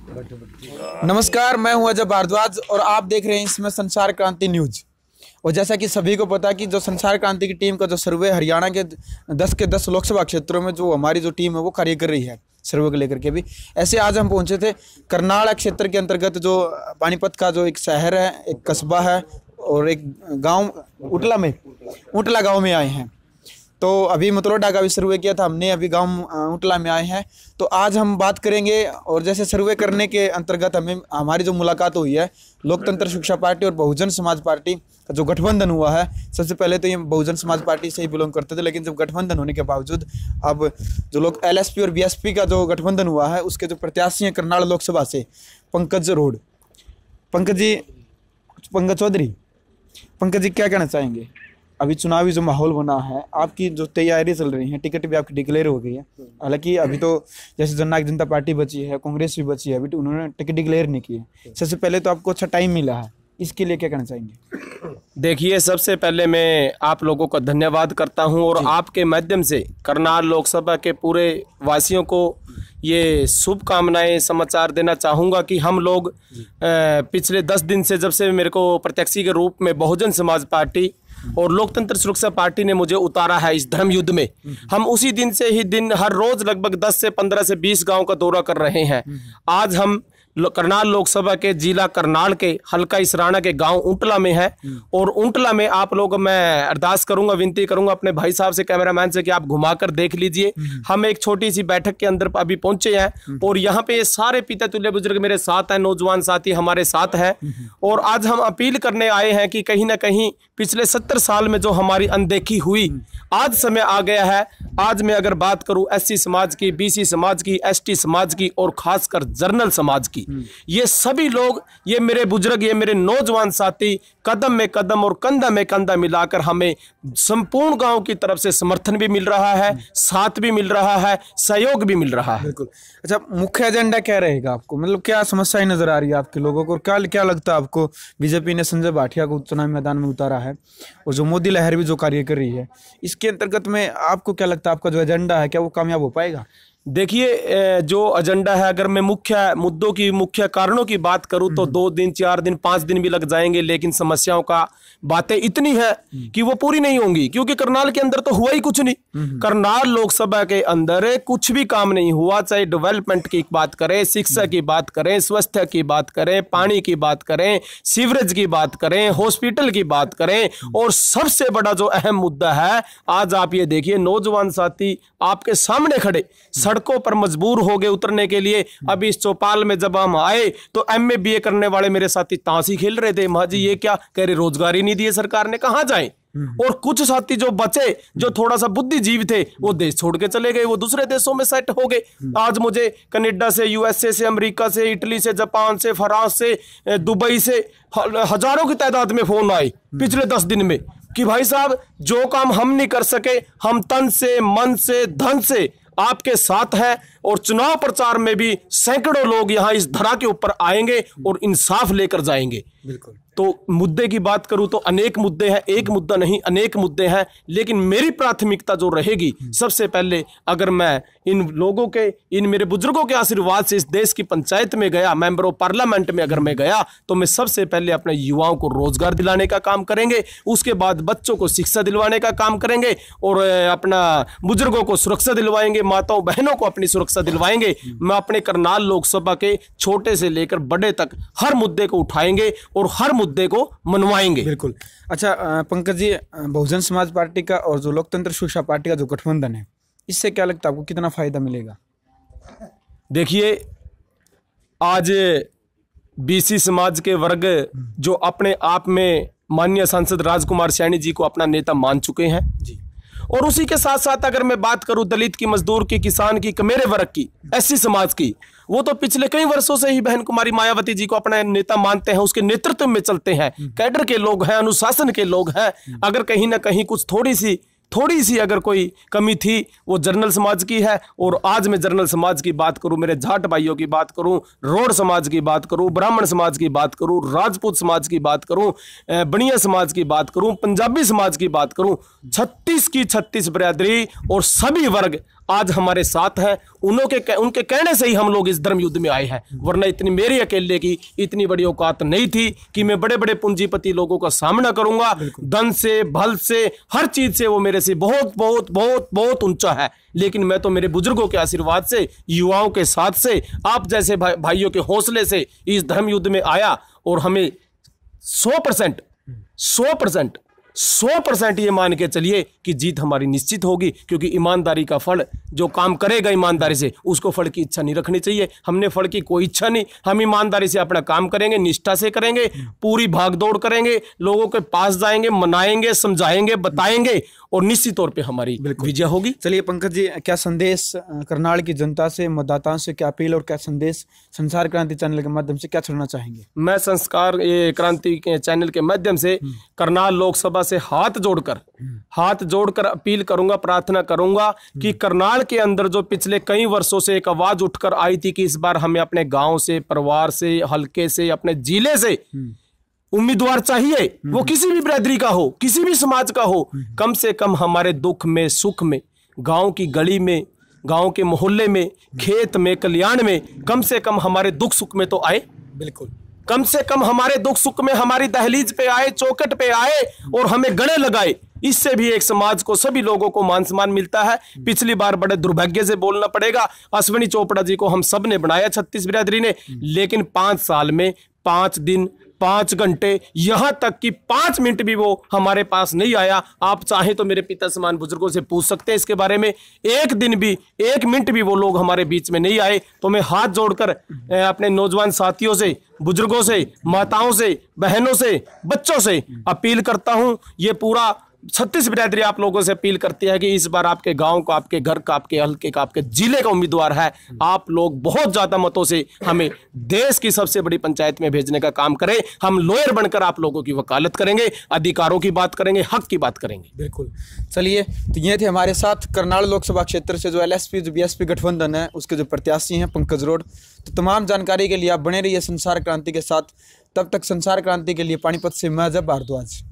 नमस्कार, मैं हूं अजय भारद्वाज और आप देख रहे हैं इसमें संचार क्रांति न्यूज। और जैसा कि सभी को पता कि जो संचार क्रांति की टीम का जो सर्वे हरियाणा के 10 के 10 लोकसभा क्षेत्रों में जो हमारी जो टीम है वो कार्य कर रही है सर्वे को लेकर के भी। ऐसे आज हम पहुंचे थे करनाल क्षेत्र के अंतर्गत जो पानीपत का जो एक शहर है, एक कस्बा है और एक गाँव ऊंटला गाँव में आए हैं। तो अभी मतरोडा का भी सर्वे किया था हमने, अभी गांव ऊंटला में आए हैं। तो आज हम बात करेंगे और जैसे सर्वे करने के अंतर्गत हमारी जो मुलाकात हुई है लोकतंत्र शिक्षा पार्टी और बहुजन समाज पार्टी का जो गठबंधन हुआ है। सबसे पहले तो ये बहुजन समाज पार्टी से ही बिलोंग करते थे, लेकिन जब गठबंधन होने के बावजूद अब जो लोग LSP और BSP का जो गठबंधन हुआ है उसके जो प्रत्याशी हैं करनाल लोकसभा से पंकज चौधरी, पंकज जी क्या कहना चाहेंगे? अभी चुनावी जो माहौल बना है, आपकी जो तैयारी चल रही है, टिकट भी आपकी डिक्लेयर हो गई है। हालांकि अभी तो जैसे जननायक जनता पार्टी बची है, कांग्रेस भी बची है, अभी तो उन्होंने टिकट डिक्लेयर नहीं की है। सबसे पहले तो आपको अच्छा टाइम मिला है, इसके लिए क्या कहना चाहेंगे? देखिए, सबसे पहले मैं आप लोगों का धन्यवाद करता हूं और आपके माध्यम से करनाल लोकसभा के पूरे वासियों को ये शुभकामनाएं समाचार देना चाहूँगा कि हम लोग पिछले 10 दिन से जब से मेरे को प्रत्याशी के रूप में बहुजन समाज पार्टी और लोकतंत्र सुरक्षा पार्टी ने मुझे उतारा है इस धर्म युद्ध में, हम उसी दिन से ही हर रोज लगभग 10 से 15 से 20 गांव का दौरा कर रहे हैं। आज हम करनाल लोकसभा के जिला करनाल के हल्का इसराना के गांव ऊंटला में है और ऊंटला में आप लोग, मैं अरदास करूंगा, विनती करूंगा अपने भाई साहब से, कैमरामैन से कि आप घुमाकर देख लीजिए। हम एक छोटी सी बैठक के अंदर अभी पहुंचे हैं और यहाँ पे ये सारे पिता तुल्य बुजुर्ग मेरे साथ हैं, नौजवान साथी हमारे साथ हैं। और आज हम अपील करने आए हैं कि कहीं ना कहीं पिछले 70 साल में जो हमारी अनदेखी हुई, आज समय आ गया है। आज मैं अगर बात करूं SC समाज की, BC समाज की, ST समाज की और खासकर जर्नल समाज की, ये सभी लोग, ये मेरे बुजुर्ग, ये मेरे नौजवान साथी कदम में कदम और कंधा में कंधा मिलाकर हमें संपूर्ण गांव की तरफ से समर्थन भी मिल रहा है, साथ भी मिल रहा है, सहयोग भी मिल रहा है। बिल्कुल। अच्छा, मुख्य एजेंडा क्या रहेगा आपको? मतलब क्या समस्याएं नजर आ रही है आपके लोगों को? क्या लगता है आपको? बीजेपी ने संजय भाटिया को चुनावी मैदान में उतारा है और जो मोदी लहर भी जो कार्य कर रही है, इसके अंतर्गत में आपको क्या लगता है आपका जो एजेंडा है क्या वो कामयाब हो पाएगा? देखिए, जो एजेंडा है, अगर मैं मुख्य मुद्दों की, मुख्य कारणों की बात करूं तो 2 दिन, 4 दिन, 5 दिन भी लग जाएंगे, लेकिन समस्याओं का बातें इतनी है कि वो पूरी नहीं होंगी, क्योंकि करनाल के अंदर तो हुआ ही कुछ नहीं। करनाल लोकसभा के अंदर कुछ भी काम नहीं हुआ, चाहे डेवलपमेंट की बात करें, शिक्षा की बात करें, स्वास्थ्य की बात करें, पानी की बात करें, सीवरेज की बात करें, हॉस्पिटल की बात करें, और सबसे बड़ा जो अहम मुद्दा है, आज आप ये देखिए, नौजवान साथी आपके सामने खड़े सड़कों पर मजबूर हो गए उतरने के लिए। अभी इस चौपाल में जब हम आए तो MA BA करने वाले मेरे साथी ताश ही खेल रहे थे। महाजी ये क्या कह रहे, रोजगार ही नहीं दिए सरकार ने, कहां जाएं? और कुछ साथी जो बचे, जो थोड़ा सा बुद्धिजीवी थे, वो देश छोड़ के चले गए, वो दूसरे देशों में सेट हो गए। आज मुझे कनाडा से, USA से, अमेरिका से, इटली से, जापान से, फ्रांस से, दुबई से हजारों की तादाद में फोन आए पिछले 10 दिन में कि भाई साहब, जो काम हम नहीं कर सके, हम तन से, मन से, धन से आपके साथ है, और चुनाव प्रचार में भी सैकड़ों लोग यहां इस धरा के ऊपर आएंगे और इंसाफ लेकर जाएंगे। बिल्कुल। तो मुद्दे की बात करूं तो अनेक मुद्दे हैं, एक मुद्दा नहीं, अनेक मुद्दे हैं, लेकिन मेरी प्राथमिकता जो रहेगी, सबसे पहले अगर मैं इन लोगों के, इन मेरे बुजुर्गों के आशीर्वाद से इस देश की पंचायत में गया, मेंबर ऑफ पार्लियामेंट में अगर मैं गया, तो मैं सबसे पहले अपने युवाओं को रोजगार दिलाने का काम करेंगे, उसके बाद बच्चों को शिक्षा दिलवाने का काम करेंगे और अपना बुजुर्गों को सुरक्षा दिलवाएंगे, माताओं बहनों को अपनी सुरक्षा दिलवाएंगे। मैं अपने करनाल लोकसभा के छोटे से लेकर बड़े तक हर मुद्दे को उठाएंगे और हर मुद्दे को मनवाएंगे। बिल्कुल। अच्छा पंकज जी, बहुजन समाज पार्टी का और जो लोकतंत्र शिक्षा पार्टी का जो गठबंधन है, इससे क्या लगता है आपको कितना फायदा मिलेगा? देखिए, आज BC समाज के वर्ग जो अपने आप में माननीय सांसद राजकुमार सैनी जी को अपना नेता मान चुके हैं जी, और उसी के साथ साथ अगर मैं बात करूं दलित की, मजदूर की, किसान की, मेरे वर्ग की, SC समाज की, वो तो पिछले कई वर्षों से ही बहन कुमारी मायावती जी को अपना नेता मानते हैं, उसके नेतृत्व में चलते हैं, कैडर के लोग हैं, अनुशासन के लोग हैं। अगर कहीं ना कहीं कुछ थोड़ी सी अगर कोई कमी थी, वो जर्नल समाज की है। और आज मैं जर्नल समाज की बात करूं, मेरे जाट भाइयों की बात करूं, रोड समाज की बात करूं, ब्राह्मण समाज की बात करूं, राजपूत समाज की बात करूं, बनिया समाज की बात करूं, पंजाबी समाज की बात करूं, 36 की 36 बिरादरी और सभी वर्ग आज हमारे साथ हैं। उनके कहने से ही हम लोग इस धर्म युद्ध में आए हैं, वरना इतनी मेरी अकेले की इतनी बड़ी औकात नहीं थी कि मैं बड़े बड़े पूंजीपति लोगों का सामना करूंगा। धन से, बल से, हर चीज से वो मेरे से बहुत बहुत बहुत बहुत ऊंचा है, लेकिन मैं तो मेरे बुजुर्गों के आशीर्वाद से, युवाओं के साथ से, आप जैसे भाइयों के हौसले से इस धर्म युद्ध में आया और हमें 100% ये मान के चलिए कि जीत हमारी निश्चित होगी, क्योंकि ईमानदारी का फल, जो काम करेगा ईमानदारी से, उसको फल की इच्छा नहीं रखनी चाहिए। हमने फल की कोई इच्छा नहीं, हम ईमानदारी से अपना काम करेंगे, निष्ठा से करेंगे, पूरी भागदौड़ करेंगे, लोगों के पास जाएंगे, मनाएंगे, समझाएंगे, बताएंगे और निश्चित तौर पे हमारी विजय होगी। चलिए पंकज जी, क्या संदेश करनाल की जनता से, मतदाताओं से क्या अपील और क्या संदेश संसार क्रांति चैनल के माध्यम से क्या छोड़ना चाहेंगे? मैं संस्कार क्रांति के चैनल के माध्यम से करनाल लोकसभा से हाथ जोड़कर अपील करूंगा, प्रार्थना करूंगा कि करनाल के अंदर जो पिछले कई वर्षों से एक आवाज उठकर आई थी कि इस बार हमें अपने गांव से, परिवार से, हल्के से, अपने जिले से उम्मीदवार चाहिए, वो किसी भी बिरादरी का हो, किसी भी समाज का हो, कम से कम हमारे दुख में, सुख में, गांव की गली में, गांव के मोहल्ले में, खेत में, कल्याण में, कम से कम हमारे दुख सुख में तो आए। बिल्कुल, कम से कम हमारे दुख सुख में हमारी दहलीज पे आए, चौखट पे आए और हमें गले लगाए। इससे भी एक समाज को, सभी लोगों को मान सम्मान मिलता है। पिछली बार बड़े दुर्भाग्य से बोलना पड़ेगा, अश्विनी चोपड़ा जी को हम सब ने बनाया, 36 बिरादरी ने, लेकिन 5 साल में 5 दिन, 5 घंटे, यहां तक कि 5 मिनट भी वो हमारे पास नहीं आया। आप चाहें तो मेरे पिता समान बुजुर्गों से पूछ सकते हैं इसके बारे में। एक दिन भी, 1 मिनट भी वो लोग हमारे बीच में नहीं आए। तो मैं हाथ जोड़कर अपने नौजवान साथियों से, बुजुर्गों से, माताओं से, बहनों से, बच्चों से अपील करता हूं, ये पूरा 36 बिरादरी आप लोगों से अपील करती है कि इस बार आपके गांव का, आपके घर का, आपके हल्के का, आपके जिले का उम्मीदवार है। आप लोग बहुत ज्यादा मतों से हमें देश की सबसे बड़ी पंचायत में भेजने का काम करें। हम लॉयर बनकर आप लोगों की वकालत करेंगे, अधिकारों की बात करेंगे, हक की बात करेंगे। बिल्कुल। चलिए, तो ये थे हमारे साथ करनाल लोकसभा क्षेत्र से जो LSP जो BSP गठबंधन है उसके जो प्रत्याशी हैं पंकज रोड। तो तमाम जानकारी के लिए आप बने रहिए संसार क्रांति के साथ। तब तक संसार क्रांति के लिए पानीपत से मैं जब भारद्वाज।